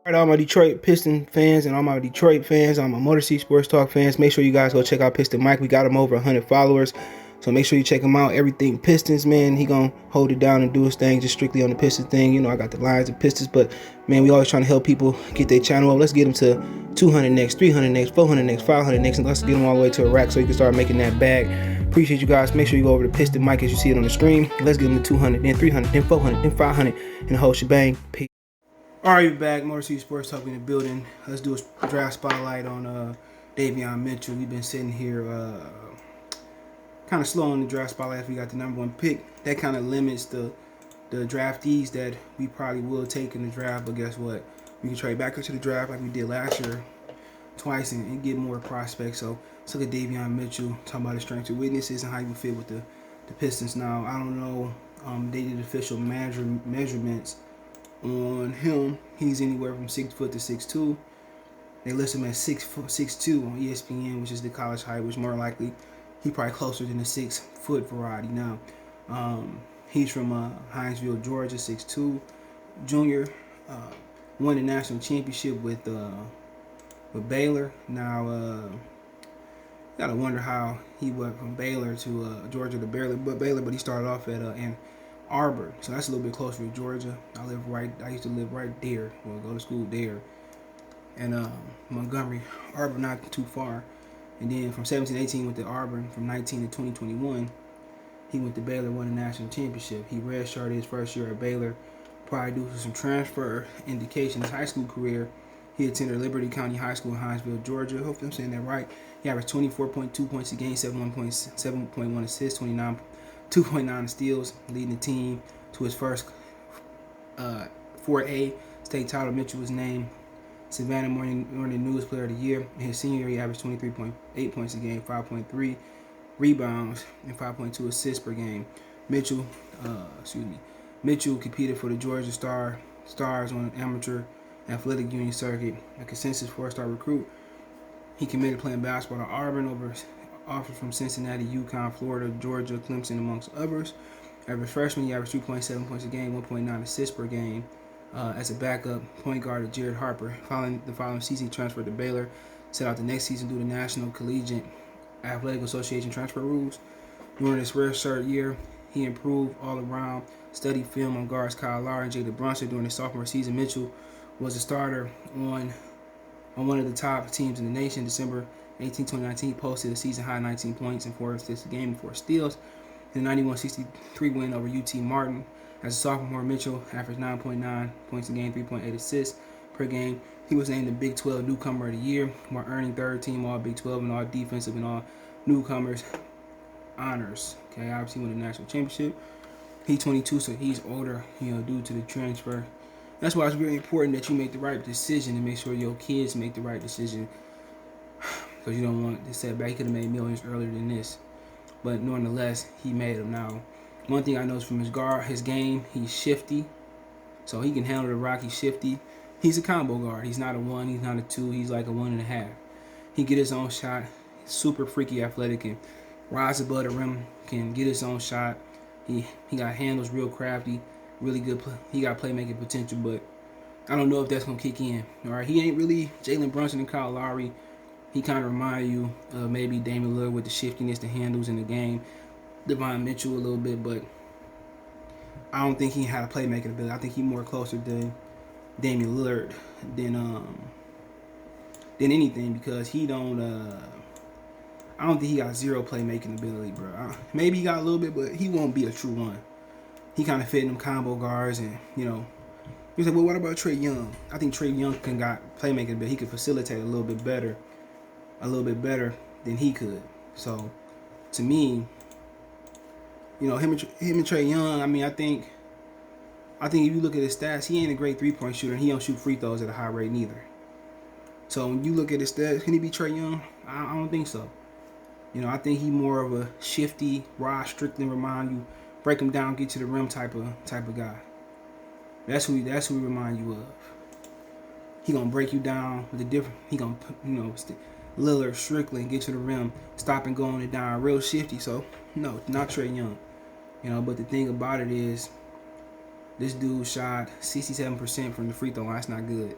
All right, all my Detroit Piston fans and all my Detroit fans, all my Motor City Sports Talk fans, make sure you guys go check out Piston Mike. We got him over 100 followers, so make sure you check him out. Everything Pistons, man, he gonna hold it down and do his thing, just strictly on the Pistons thing. You know, I got the Lions and Pistons, but man, we always trying to help people get their channel up. Let's get them to 200 next, 300 next, 400 next, 500 next, and let's get them all the way to a rack so you can start making that bag. Appreciate you guys. Make sure you go over to Piston Mike as you see it on the screen. Let's get them to 200, then 300, then 400, then 500, and the whole shebang. Peace. Alright, we're back. Motor City Sports Talk in the building. Let's do a draft spotlight on Davion Mitchell. We've been sitting here kind of slow on the draft spotlight after we got the #1 pick. That kind of limits the draftees that we probably will take in the draft. But guess what? We can trade back into the draft like we did last year twice and get more prospects. So let's look at Davion Mitchell, talking about his strengths and weaknesses and how he would fit with the Pistons. Now, I don't know. They did official measurements on him. He's anywhere from 6 foot to 6'2". They list him as 6'2" on ESPN, which is the college height, which more likely he probably closer than the 6 foot variety. Now, he's from Hinesville, Georgia, 6'2", junior, won the national championship with Baylor. Now, gotta wonder how he went from Baylor to Georgia to Baylor, but he started off at Ann Arbor, so that's a little bit closer to Georgia. I used to live right there, well, go to school there, and Montgomery, Arbor, not too far. And then from 17-18 went to Arbor. From 19 to 2021, he went to Baylor, won the national championship. He redshirted his first year at Baylor, probably due to some transfer indication. His high school career, he attended Liberty County High School in Hinesville, Georgia. Hopefully I'm saying that right. He averaged 24.2 points a game, 7.1 assists, 2.9 steals, leading the team to his first 4A state title. Mitchell was named Savannah Morning News Player of the Year. In his senior year, he averaged 23.8 points a game, 5.3 rebounds, and 5.2 assists per game. Mitchell competed for the Georgia Stars on an amateur athletic union circuit, a consensus 4-star recruit. He committed playing basketball to Auburn over offers from Cincinnati, UConn, Florida, Georgia, Clemson, amongst others. As a freshman, he averaged 3.7 points a game, 1.9 assists per game. As a backup point guard to Jared Harper. Following the following season, he transferred to Baylor. Set out the next season due to National Collegiate Athletic Association transfer rules. During his redshirt year, he improved all around. Studied film on guards Kyle Lowry and Jalen Brunson. During his sophomore season, Mitchell was a starter on one of the top teams in the nation. December 18, 2019, posted a season-high 19 points and 4 assists a game and 4 steals in the 91-63 win over UT Martin. As a sophomore, Mitchell averaged 9.9 points a game, 3.8 assists per game. He was named the Big 12 Newcomer of the Year, while earning third-team All-Big 12 and All-Defensive and All-Newcomers honors. Okay, obviously won the national championship. He's 22, so he's older, due to the transfer. That's why it's really important that you make the right decision and make sure your kids make the right decision, because you don't want the setback. He could have made millions earlier than this, but nonetheless, he made them. Now, one thing I noticed from his game, he's shifty, so he can handle the rock. He's shifty. He's a combo guard. He's not a 1. He's not a 2. He's like a 1.5. He get his own shot. Super freaky athletic and rise above the rim. Can get his own shot. He got handles, real crafty, really good. He got playmaking potential, but I don't know if that's gonna kick in. All right, he ain't really Jalen Brunson and Kyle Lowry. He kind of remind you of maybe Damian Lillard with the shiftiness, the handles in the game. Davion Mitchell a little bit, but I don't think he had a playmaking ability. I think he's more closer to Damian Lillard than anything, because he don't. I don't think he got zero playmaking ability, bro. Maybe he got a little bit, but he won't be a true 1. He kind of fit in them combo guards, and he's like, well, what about Trey Young? I think Trey Young got playmaking ability. He could facilitate a little bit better than he could. So, to me, him and Trey Young. I mean, I think if you look at his stats, he ain't a great 3-point shooter, and he don't shoot free throws at a high rate neither. So when you look at his stats, can he be Trey Young? I don't think so. I think he more of a shifty, Rod Strickland, remind you, break him down, get to the rim type of guy. That's who he remind you of. He gonna break you down with a different. He gonna Lillard, Strickland, get to the rim, stop and go on it down, real shifty. So no, not Trey Young. But the thing about it is, this dude shot 67% from the free throw line. That's not good.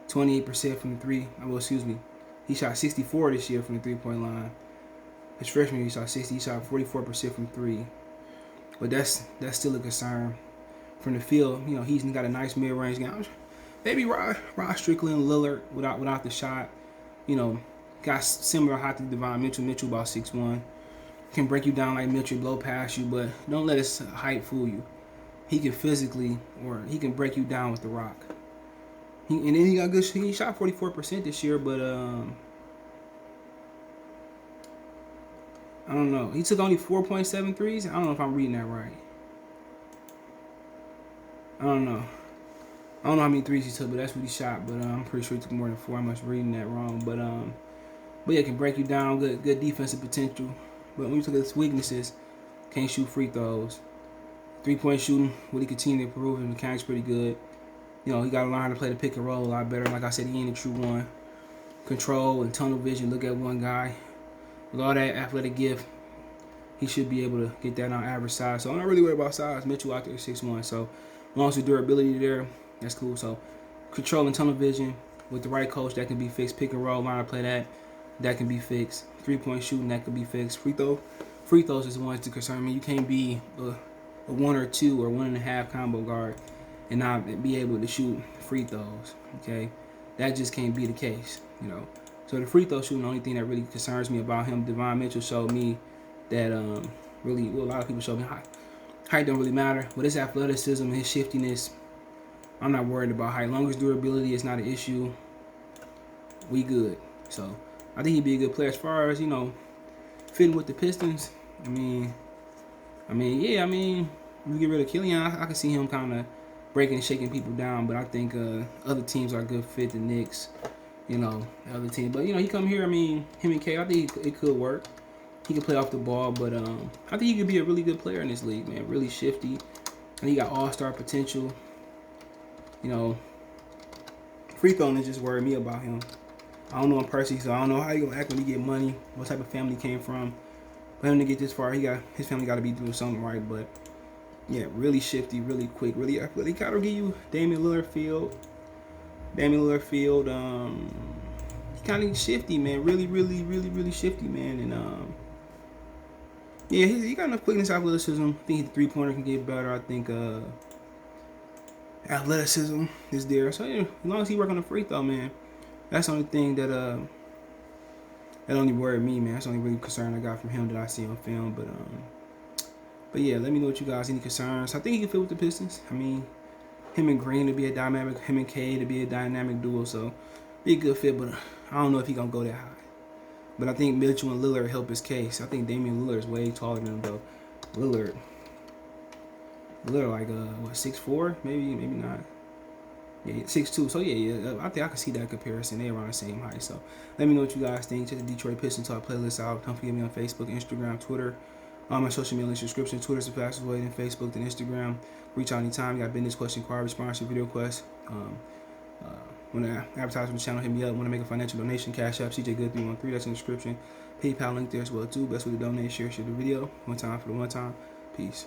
28% from the three. Well, excuse me. He shot 64 this year from the 3-point line. His freshman year, he shot 60. He shot 44% from three. But that's still a concern. From the field, he's got a nice mid-range game. Maybe Rod Strickland, Lillard without the shot. Got similar height to Davion Mitchell. Mitchell about 6'1". Can break you down like Mitchell, blow past you, but don't let his height fool you. He can physically, or he can break you down with the rock. And then he got good. He shot 44% this year, but I don't know. He took only 4.7 threes. I don't know if I'm reading that right. I don't know how many threes he took, but that's what he shot. But I'm pretty sure he took more than 4. I must be reading that wrong. But yeah, can break you down. Good defensive potential. But when you look at his weaknesses, can't shoot free throws. 3-point shooting, will he continue to improve? His mechanics pretty good. He got to learn how to play the pick and roll a lot better. Like I said, he ain't a true one. Control and tunnel vision, look at one guy. With all that athletic gift, he should be able to get that on average size. So I'm not really worried about size. Mitchell out there 6'1". So as long as the durability there, that's cool. So control and tunnel vision with the right coach, that can be fixed. Pick and roll, learn how to play that can be fixed. 3-point shooting, that can be fixed. Free throws is the ones to concern me. You can't be a 1 or 2 or 1.5 combo guard and not be able to shoot free throws. Okay, that just can't be the case. So the free throw shooting, the only thing that really concerns me about him, Davion Mitchell showed me that a lot of people showed me height don't really matter, but his athleticism and his shiftiness, I'm not worried about height. As long as durability is not an issue, we good. So I think he'd be a good player. As far as fitting with the Pistons, you get rid of Killian, I can see him kind of breaking and shaking people down, but I think other teams are a good fit. The Knicks, other team. But he come here. Him and K, I think it could work. He can play off the ball, but I think he could be a really good player in this league, man. Really shifty, and he got all-star potential. Free throwing just worried me about him. I don't know him personally, so I don't know how he gonna act when he get money, what type of family he came from. For him to get this far, his family got to be doing something right. But yeah, really shifty, really quick, really athletic. Gotta give you Damian Lillard feel. He kind of shifty, man. Really, really, really, really shifty, man. And yeah, he got enough quickness, athleticism. I think the 3-pointer can get better. I think athleticism is there. So yeah, as long as he work on the free throw, man, that's the only thing that only worried me, man. That's the only really concern I got from him that I see on film. But yeah, let me know what you guys, any concerns. I think he can fit with the Pistons. Him and Green to be a dynamic, him and K to be a dynamic duo. So be a good fit, but I don't know if he gonna go that high. But I think Mitchell and Lillard help his case. I think Damian Lillard is way taller than him though. Lillard like 6'4", maybe not. Yeah, 6'2". So yeah. I think I can see that comparison. They're around the same height. So let me know what you guys think. Check the Detroit Pistons Talk playlist out. Don't forget me on Facebook, Instagram, Twitter. All my social media subscription. Twitter's the fastest way than Facebook than Instagram. Reach out anytime. You got business question, card response, video request. Want to advertise on the channel, hit me up. Want to make a financial donation, Cash App, CJ Good 313. That's in the description. PayPal link there as well too. Best way to donate, share the video. One time for the one time. Peace.